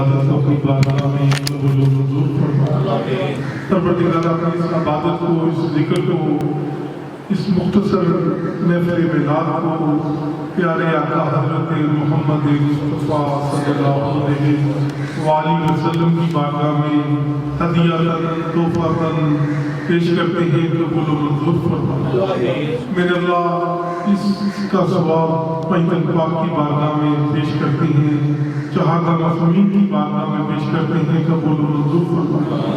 اپنی بارگاہ میں قبول و منظور فرما۔ پروردگار اپنی اس عبادت کو، اس ذکر کو، اس مختصر محفل میلاد کو پیارے آقا حضرت محمد مصطفیٰ صلی اللہ علیہ وآلہ وسلم کی بارگاہ میں ہدیۃً تحفۃً پیش کرتے ہیں، قبول و منظور فرما۔ میرے اللہ اس کا ثواب پنجتن پاک کی بارگاہ میں پیش کرتے ہیں، شہادہ معصومین کی بارگاہ میں پیش کرتے ہیں، قبول و منظور فرما۔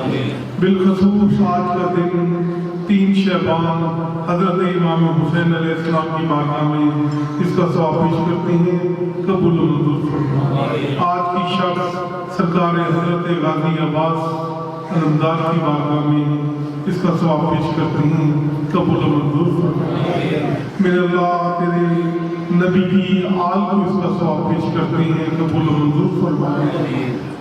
بالخصوص آج کا دن 3 شعبان حضرت امام حسین علیہ السلام کی بارگاہ میں اس کا ثواب پیش کرتے ہیں، قبول و منظور فرما۔ آج کی شب سرکار حضرت غازی عباس علمدار کی بارگاہ میں اس کا ثواب پیش کرتے ہیں، قبول و منظور فرما۔ میرے اللہ تیرے نبی کی آل کو اس کا ثواب پیش کرتے ہیں، قبول و منظور فرما۔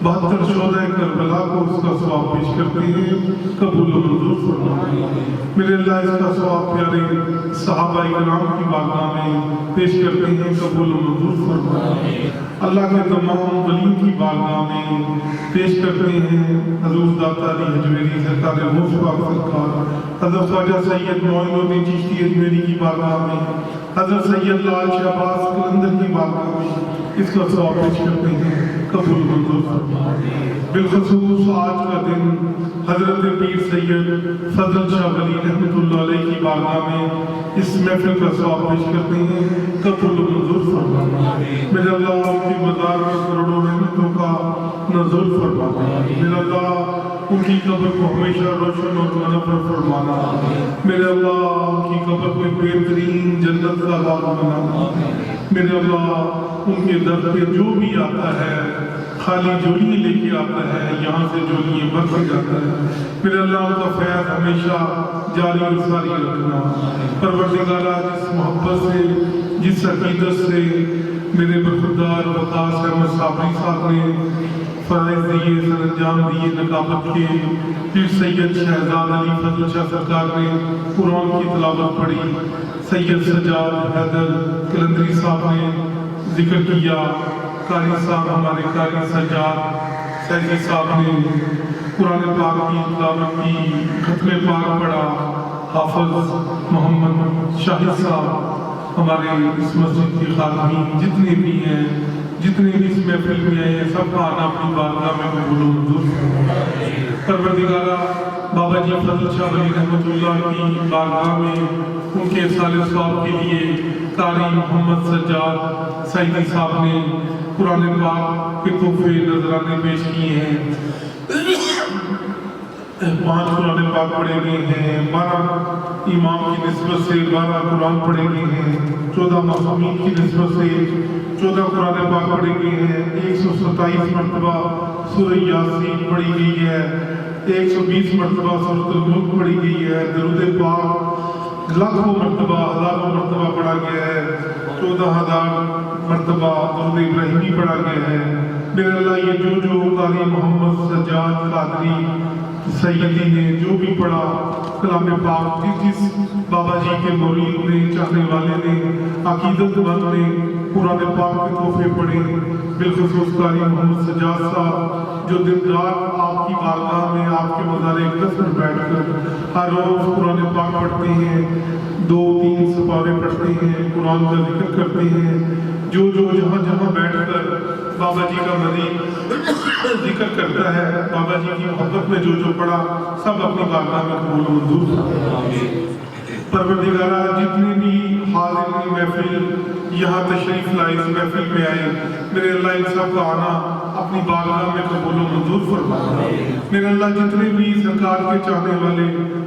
72 شہدائے کربلا کو اس کا ثواب پیش کرتے ہیں، قبول و منظور فرما۔ میرے اللہ اس کا ثواب پیارے صحابہ کرام کی بارگاہ میں پیش کرتے ہیں، قبول و منظور فرما۔ اللہ کے تمام ولیوں کی بارگاہ میں پیش کرتے ہیں، حضور داتا علی حجویری سرکار مصطفیٰ سرکار، حضرت خواجہ سید معین الدین چشتی اجمیری کی بارگاہ میں، حضرت سید لال شہباز قلندر کی بارگاہ میں اس کا ثواب پیش کرتے ہیں، قبول و منظور فرما۔ بالخصوص آج کا دن حضرت پیر سید فضل شاہ ولی رحمۃ اللہ علیہ کی بارگاہ میں اس محفل کا ثواب پیش کرتے ہیں، قبول و منظور فرما۔ میرے اللہ ان کی مزار میں کروڑوں رحمتوں کا نزول فرمانا، میرے اللہ ان کی قبر کو ہمیشہ روشن اور منور فرمانا، میرے اللہ ان کی قبر کو ایک بہترین جنت کا باغ بنانا، میرے اللہ ان کے در پہ جو بھی آتا ہے خالی جولیاں لے کے آتا ہے، یہاں سے جولیاں بھر کے جاتا ہے، میرے اللہ ان کا فیض ہمیشہ جاری و ساری رکھنا۔ پروردگارہ جس محبت سے، جس عقیدت سے میرے برخوردار وقاص احمد صابری صاحب نے فرائض دیے، سر انجام دیے نقابت کے، پھر سید شہزاد علی فضل شاہ سرکار نے قرآن کی تلاوت پڑھی، سید سجاد حیدر قلندری صاحب نے ذکر کیا، قاری صاحب ہمارے قاری سجاد سیدی صاحب نے قرآن پاک کی تلاوت کی، ختم پاک پڑھا، حافظ محمد شاہد صاحب ہمارے اس مسجد کی خادمین جتنے بھی ہیں، جتنے بھی اس محفل میں آئے ہیں، سب کا آنا اپنی بارگاہ میں قبول و منظور فرما۔ پروردگارہ بابا جی فضل شاہ ولی رحمۃ اللہ کی بارگاہ میں ان کے سال ثواب کے لیے قاری محمد سجاد سیدی صاحب نے قرآن پاک کے تحفے نذرانے پیش کیے ہیں، 5 قرآن پاک پڑھے گئے ہیں، 12 امام کی نسبت سے 12 قرآن پڑھے گئے ہیں، 14 معصومین کی نسبت سے 14 قرآن پاک پڑھے گئے ہیں، 127 مرتبہ سورہ یاسین پڑھی گئی ہے، 120 مرتبہ سورۃ الملک پڑھی گئی ہے، درود پاک لاکھوں مرتبہ، ہزاروں مرتبہ پڑھا گیا ہے، 14,000 مرتبہ درود ابراہیمی پڑھا گیا ہے۔ میرے اللہ یہ جو قاری محمد سجاد قادری سیدی نے جو بھی پڑھا کلام پاک، جس بابا جی کے مرید نے، چاہنے والے نے، عقیدت مند نے قرآن پاک کے تحفے پڑھے، بالخصوص قاری محمد سجاد صاحب جو دن رات آپ کی بارگاہ میں، آپ کے مزار اقدس پر بیٹھ کر ہر روز قرآن پاک پڑھتے ہیں، 2-3 سپارے پڑھتے ہیں، قرآن کا ذکر کرتے ہیں، جو جہاں جہاں بیٹھ کر بابا جی کا مرید ذکر کرتا ہے، بابا جی کی محبت میں جو پڑھا سب اپنی بارگاہ میں قبول و منظور فرما۔ پروردگارہ جتنے بھی حاضرین محفل یہاں تشریف لائے، اس محفل میں آئے، میرے اللہ ان سب کا آنا اپنی بارگاہ میں قبول و منظور فرما۔ میرے اللہ جتنے بھی سرکار کے چاہنے والے،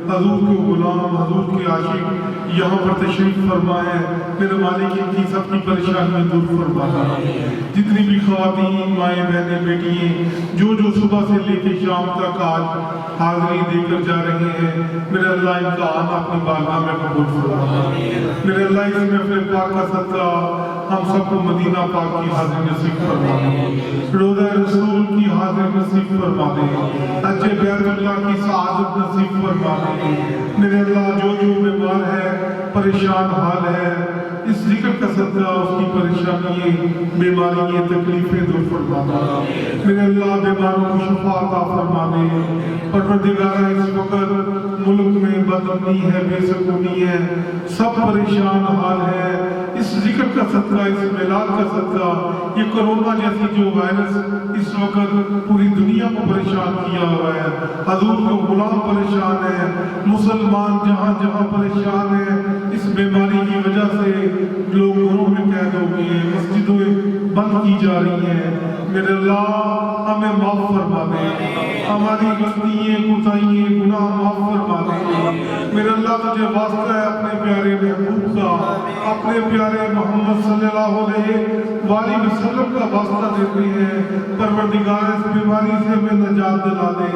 حضور کے غلام، حضور کے عاشق یہاں پر تشریف فرما ہے، میرے مالک ان کی سب کی پریشانیاں دور فرما۔ جتنی بھی خواتین، مائیں، بہنیں، بیٹیاں جو صبح سے لے کے شام تک آج حاضری دے کر جا رہے ہیں، میرے اللہ ان کا آنا اپنی بارگاہ میں قبول فرما۔ میرے اللہ اس محفل پاک کا صدقہ ہم سب کو مدینہ پاک کی حاضری نصیب فرما دے، روضہ رسول کی حاضری نصیب فرما دے، حج بیت اللہ کی سعادت نصیب فرما دے۔ میرے اللہ جو بیمار ہے، پریشان حال ہے، اس ذکر کا صدقہ اس کی پریشانیاں، بیماریاں، تکلیفیں دور فرما دے میرے اللہ، بیماروں کو شفا عطا فرما دے۔ پروردگارہ اس وقت ملک میں بد امنی ہے، بے سکونی ہے، سب پریشان حال ہے، اس ذکر کا صدقہ، اس میلاد کا صدقہ، یہ کرونا جیسی جو وائرس اس وقت پوری دنیا کو پریشان کیا ہوا ہے، حضور کو غلام پریشان ہے، مسلمان جہاں جہاں پریشان ہیں، اس بیماری کی وجہ سے لوگ گھروں میں قید ہو گئے ہیں، مسجدوں بند کی جا رہی ہیں۔ میرے اللہ ہمیں معاف فرما دے، ہماری غلطیاں، کوتاہیاں، گناہ معاف فرما دے۔ میرے اللہ تجھے واسطہ ہے اپنے پیارے محبوب کا، اپنے پیارے محمد صلی اللہ علیہ وآلہ وسلم کا واسطہ دیتے ہیں، پروردگار اس بیماری سے ہمیں نجات دلا دے۔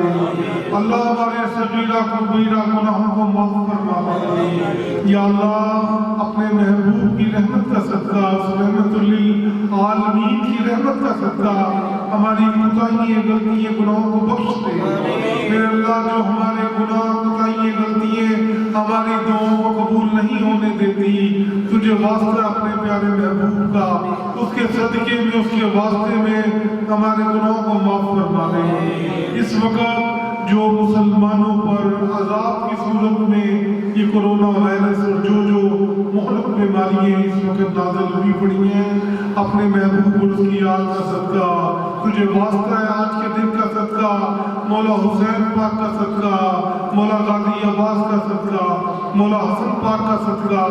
اللہ ہمارے صغیرہ کبیرہ گناہوں کو معاف فرما دے۔ یا اللہ اپنے محبوب کی رحمت کا صدقہ، اس رحمت للعالمین کی رحمت کا صدقہ ہماری کوتاہیاں، غلطیاں، گناہوں کو بخش دے۔ میرے اللہ جو ہمارے گناہ، کوتاہیاں، غلطیاں ہماری دعاؤں کو قبول نہیں ہونے دیتی، تجھے واسطہ اپنے پیارے محبوب کا، اس کے صدقے میں، اس کے واسطے میں ہمارے گناہوں کو معاف فرما دے۔ اس وقت جو مسلمانوں پر عذاب کی صورت میں یہ کرونا وائرس اور جو مہلک بیماریاں اس وقت نازل ہوئی پڑی ہیں، اپنے محبوب اور اس کی یاد کا صدقہ، تجھے واسطہ ہے آج کے دن کا صدقہ، مولا حسین پاک کا صدقہ، مولا غازی عباس کا صدقہ، مولا حسن پاک کا صدقہ،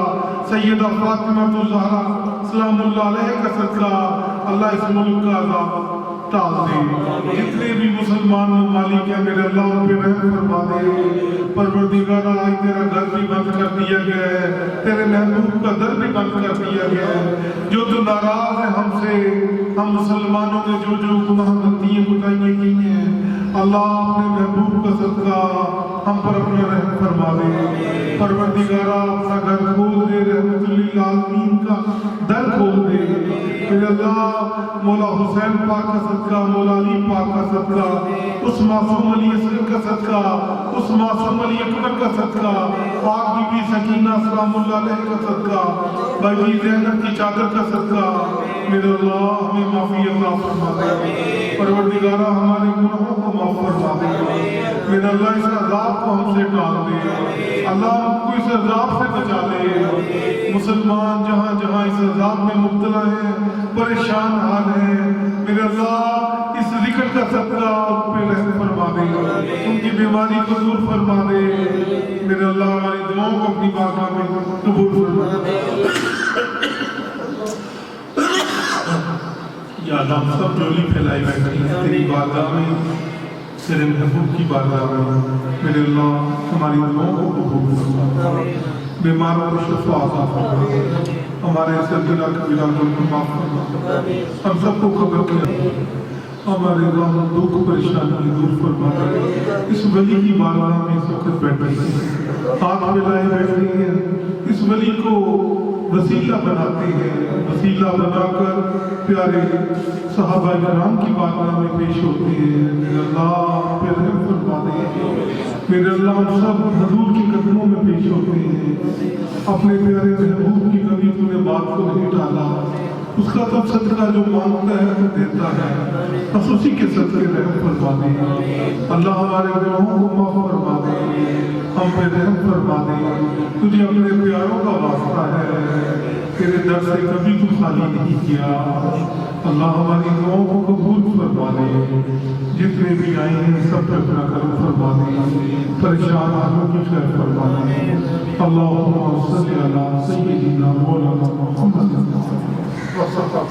سیدہ فاطمہ الزہرا سلام اللہ علیہ کا صدقہ، اللہ اس ملک کا عذاب ٹال دے۔ جتنے بھی مسلمان ممالک ہیں میرے اللہ ان پہ رحم فرما دے۔ پروردگارہ آج تیرا گھر بھی بند کر دیا گیا ہے، تیرے محبوب کا در بھی بند کر دیا گیا ہے، جو تو ناراض ہے ہم سے، ہم مسلمانوں نے جو گناہ غلطیاں کوتاہیاں کی ہیں، اللہ اپنے محبوب کا صدقہ ہم پر اپنا رحم فرما دے۔ پروردگارہ اپنا گھر کھول دے، رحمت للعالمین کا در کھول دے۔ میرے اللہ مولا حسین پاک کا صدقہ، مولا علی پاک کا صدقہ، اس معصوم علی اصغر کا صدقہ، اس معصوم علی اکبر کا صدقہ، پاک بی بی سکینہ سلام اللہ علیہ کا صدقہ، بی بی زینب کی چادر کا صدقہ، میرے اللہ ہمیں معافی عطا فرما دے۔ پروردگارہ ہمارے گناہوں کو معاف فرما دے۔ میرے اللہ اس عذاب کو ہم سے ٹال دے، اللہ ہم کو اس عذاب سے بچا لے۔ مسلمان جہاں جہاں اس عذاب میں مبتلا ہیں، پریشان حال ہیں، میرے اللہ اس ذکر کا صدقہ ان پہ رحم فرما دے، ان کی بیماری کو دور فرما دے۔ میرے اللہ ہماری دعاؤں کو اپنی بارگاہ میں قبول فرما دے۔ یا اللہ ہم سب جولی پھیلائی بیٹھے ہیں تیری بارگاہ میں، تیرے محبوب کی بارگاہ میں، میرے اللہ ہماری دعاؤں کو قبول فرما دے، بیماروں کو شفا عطا فرما دے، ہمارے صغیرہ کبیرہ گناہوں کو معاف فرما دے، ہم سب کو قبر کیا، ہمارے غم دکھ پریشانی دور فرما دے۔ اس ولی کی بارگاہ میں اس وقت بیٹھے ہیں، ہاتھ ملائے بیٹھے ہیں، اس ولی کو وسیلہ بناتے ہیں، وسیلہ بنا کر پیارے صحابہ کرام کی بارگاہ میں پیش ہوتے ہیں۔ میرے اللہ پہ رحم فرما دے، میرے اللہ ہم سب حضور کے قدموں میں پیش ہوتے ہیں، اپنے پیارے محبوب کی کبھی تو نے بات کو نہیں ٹالا، اس کا تو صدقہ جو مانگتا ہے وہ دیتا ہے، بس اسی کے صدقے رحم فرما دے۔ اللہ ہمارے گناہوں کو معاف فرما دے، ہم پہ رحم فرما دے، تجھے اپنے پیاروں کا واسطہ ہے، تیرے در سے کبھی تو خالی نہیں کیا۔ اللہ ہماری دعاؤں کو قبول فرما دے، جتنے بھی آئے ہیں سب پہ اپنا کرم فرما دے، پریشان حالوں کی خیر فرما دے۔ اللہم صلی علی سیدنا مولانا محمد وصحبہ